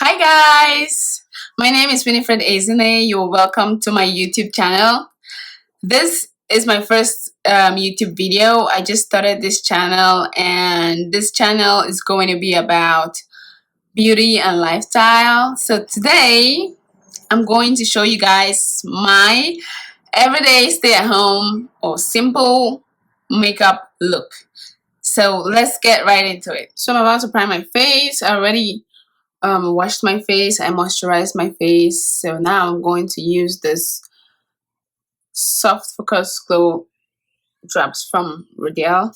Hi guys, my name is Winifred Ezine. You're welcome to my YouTube channel. This is my first YouTube video. I just started this channel, and this channel is going to be about beauty and lifestyle. So today I'm going to show you guys my everyday stay at home or simple makeup look. So let's get right into it. So I'm about to prime my face. I already washed my face. I moisturized my face. So now I'm going to use this soft focus glow drops from Rodial.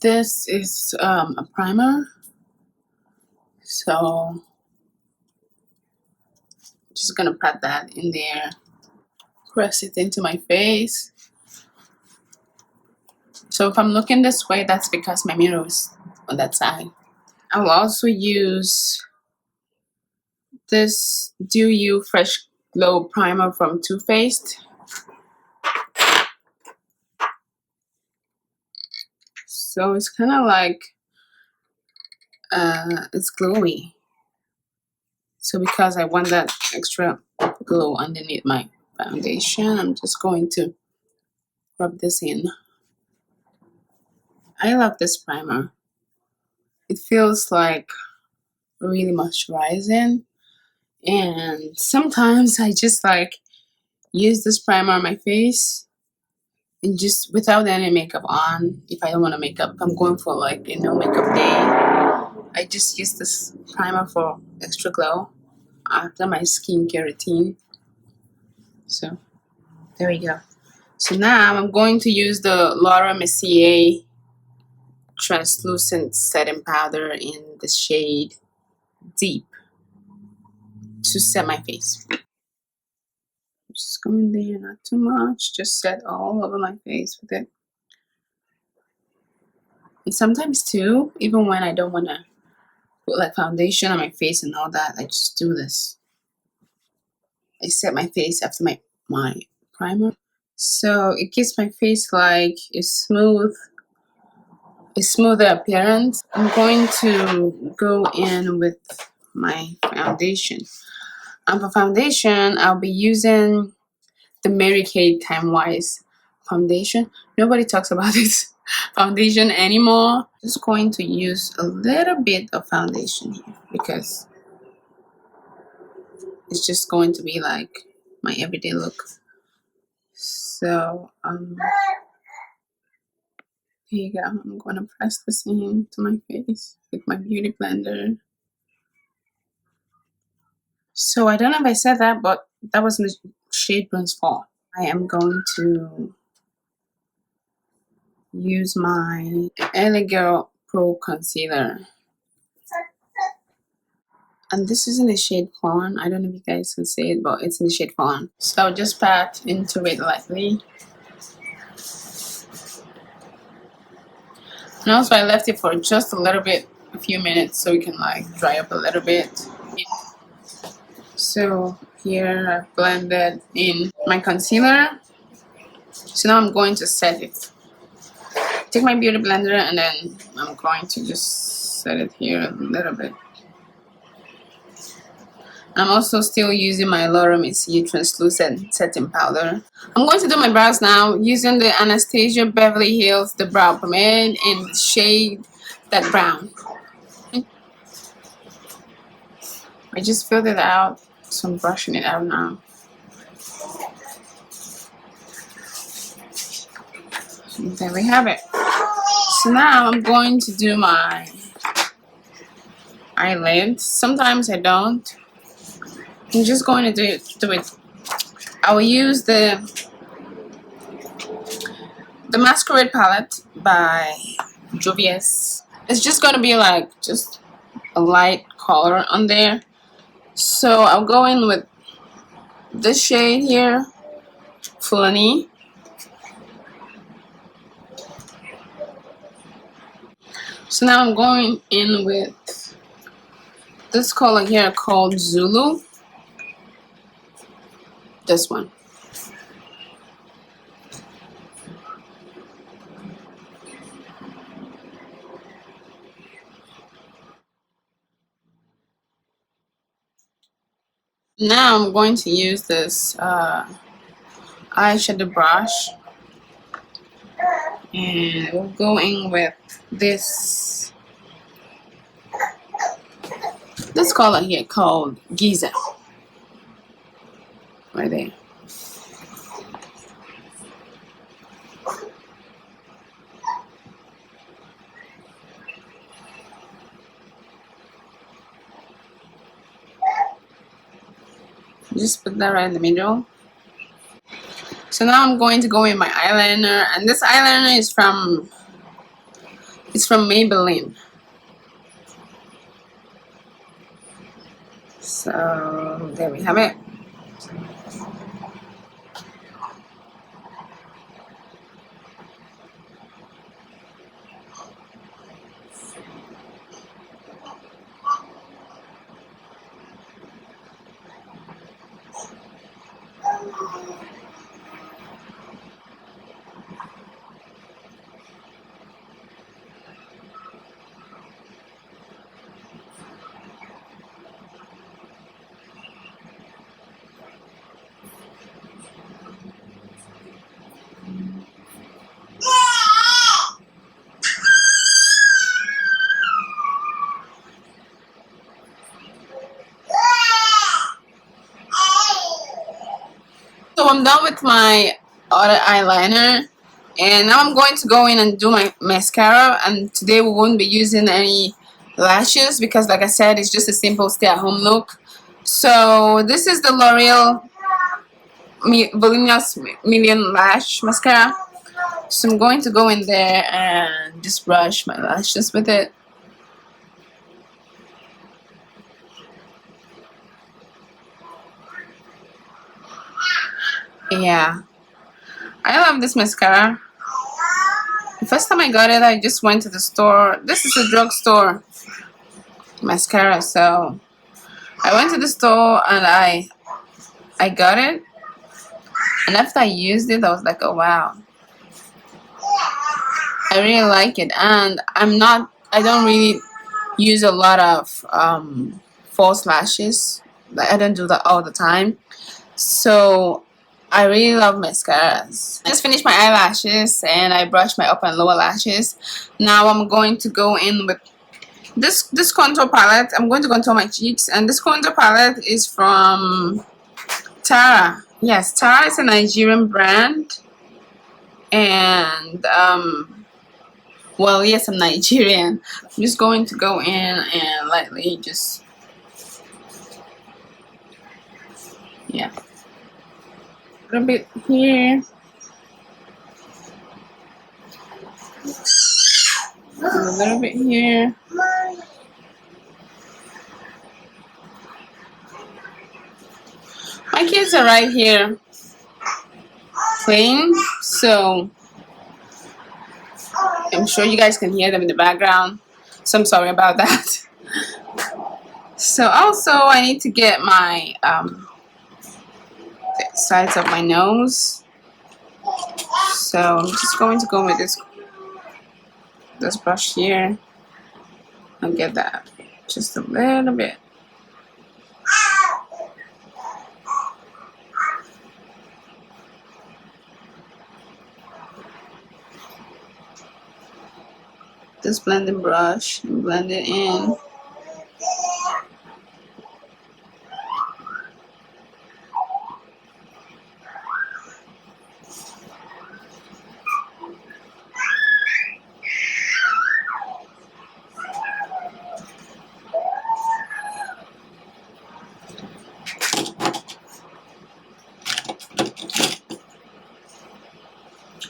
This is a primer. So just gonna pat that in there, press it into my face. So if I'm looking this way, that's because my mirror is on that side. I'll also use this Do You Fresh Glow Primer from Too Faced. So it's kind of like, it's glowy. So because I want that extra glow underneath my foundation, I'm just going to rub this in. I love this primer. It feels like really moisturizing, and sometimes I just like use this primer on my face and just without any makeup on. If I don't want to makeup, if I'm going for like a no makeup day, I just use this primer for extra glow after my skincare routine. So there we go. So now I'm going to use the Mercier translucent setting powder in the shade Deep to set my face. Just go in there, not too much, just set all over my face with it. And sometimes too, even when I don't want to put like foundation on my face and all that, I just do this. I set my face after my primer. So it gives my face like a smoother appearance. I'm going to go in with my foundation. For foundation, I'll be using the MaryKay Time Wise foundation. Nobody talks about this foundation anymore. Just going to use a little bit of foundation here because it's just going to be like my everyday look. So here you go. I'm going to press this into my face with my beauty blender. So I don't know if I said that, but that was in the shade Bronze Fall. I am going to use my LA Girl Pro Concealer. And this is in the shade Fawn. I don't know if you guys can see it, but it's in the shade Fawn. So I'll just pat into it lightly. And also I left it for just a little bit, a few minutes, so it can like dry up a little bit. So here I've blended in my concealer. So now I'm going to set it. Take my beauty blender and then I'm going to just set it here a little bit. I'm also still using my Mercier translucent setting powder. I'm going to do my brows now using the Anastasia Beverly Hills the Brow Pomade in the shade That Brown. I just filled it out, so I'm brushing it out now. And there we have it. So now I'm going to do my eyelids. Sometimes I don't. I'm just going to do it. I will use the Masquerade palette by Juvia. It's just going to be like just a light color on there. So I'll go in with this shade here, Fulani. So now I'm going in with this color here called Zulu. This one. Now I'm going to use this eyeshadow brush, and we'll go in with this color here called Giza, right there. Just put that right in the middle. So now I'm going to go in my eyeliner, and this eyeliner is from Maybelline. So there we have it. So I'm done with my other eyeliner, and now I'm going to go in and do my mascara. And today we won't be using any lashes because, like I said, it's just a simple stay-at-home look. So this is the L'Oreal Voluminous Million Lash Mascara. So I'm going to go in there and just brush my lashes with it. Yeah, I love this mascara. The first time I got it, I just went to the store. This is a drugstore mascara, so I went to the store and I got it. And after I used it, I was like, oh wow, I really like it. And I don't really use a lot of false lashes. I don't do that all the time. So I really love mascaras. I just finished my eyelashes and I brushed my upper and lower lashes. Now I'm going to go in with this contour palette. I'm going to contour my cheeks, and this contour palette is from Tara. Yes, Tara is a Nigerian brand, and well, yes, I'm Nigerian. I'm just going to go in and lightly just, yeah, a little bit here, and a little bit here. My kids are right here playing, so I'm sure you guys can hear them in the background, so I'm sorry about that. So also I need to get my the sides of my nose, so I'm just going to go with this brush here and get that just a little bit. This blending brush and blend it in.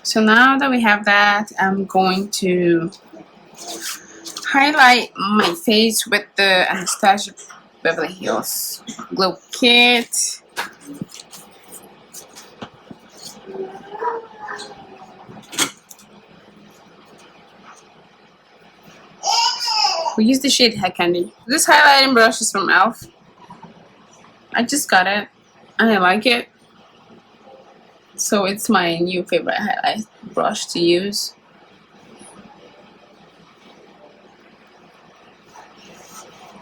So now that we have that, I'm going to highlight my face with the Anastasia Beverly Hills Glow Kit. We use the shade Head Candy. This highlighting brush is from e.l.f. I just got it and I like it. So it's my new favorite highlight brush to use.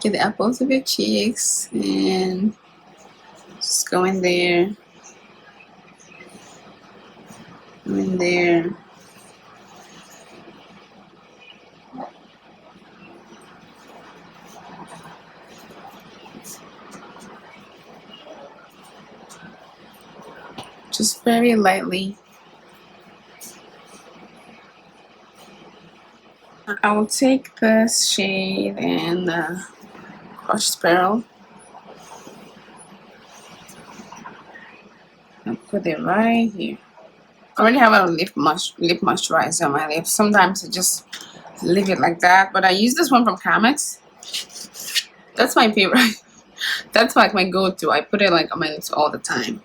Get the apples of your cheeks and just go in there. Go in there. Just very lightly. I will take this shade and Crush Sparrow and put it right here. I already have a lip moisturizer on my lips. Sometimes I just leave it like that, but I use this one from Carmex. That's my favorite. That's like my go-to. I put it like on my lips all the time.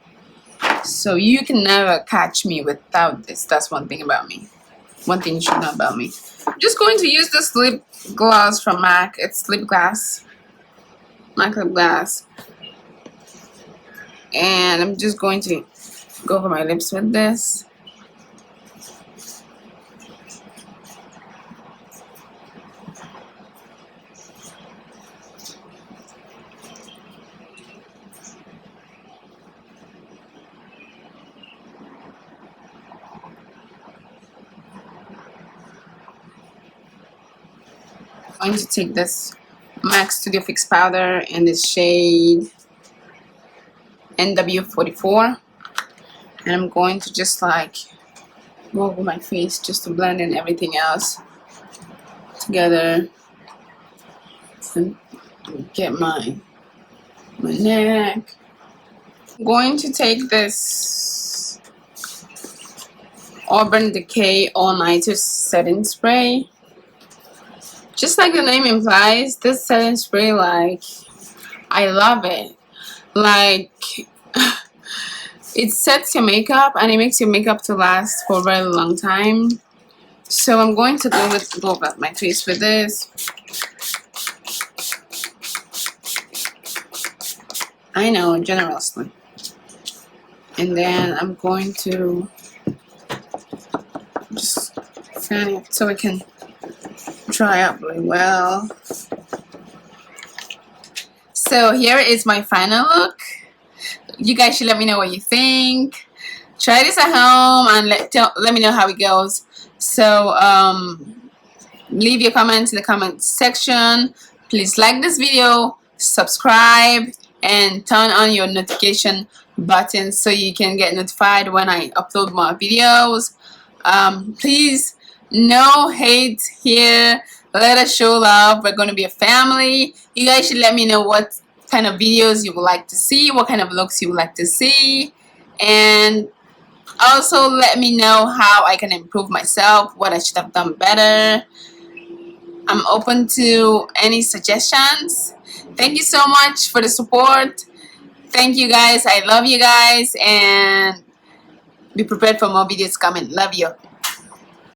So you can never catch me without this. That's one thing about me. One thing you should know about me. I'm just going to use this lip gloss from MAC. It's Lipglass. MAC Lipglass. And I'm just going to go over my lips with this. I'm going to take this MAC Studio Fix powder in this shade NW44, and I'm going to just like go over my face just to blend in everything else together and get my neck. I'm going to take this Auburn Decay All Nighter setting spray. Just like the name implies, this setting spray, like, I love it. Like, it sets your makeup and it makes your makeup to last for a very long time. So I'm going to go over my face with this. I know, generously. And then I'm going to just fan it so it can dry up really well. So here is my final look. You guys should let me know what you think. Try this at home and let me know how it goes. So leave your comments in the comment section. Please like this video, subscribe, and turn on your notification button so you can get notified when I upload more videos. Please, no hate here. Let us show love. We're going to be a family. You guys should let me know what kind of videos you would like to see, what kind of looks you would like to see, and also let me know how I can improve myself, what I should have done better. I'm open to any suggestions. Thank you so much for the support. Thank you guys. I love you guys, and be prepared for more videos coming. Love you.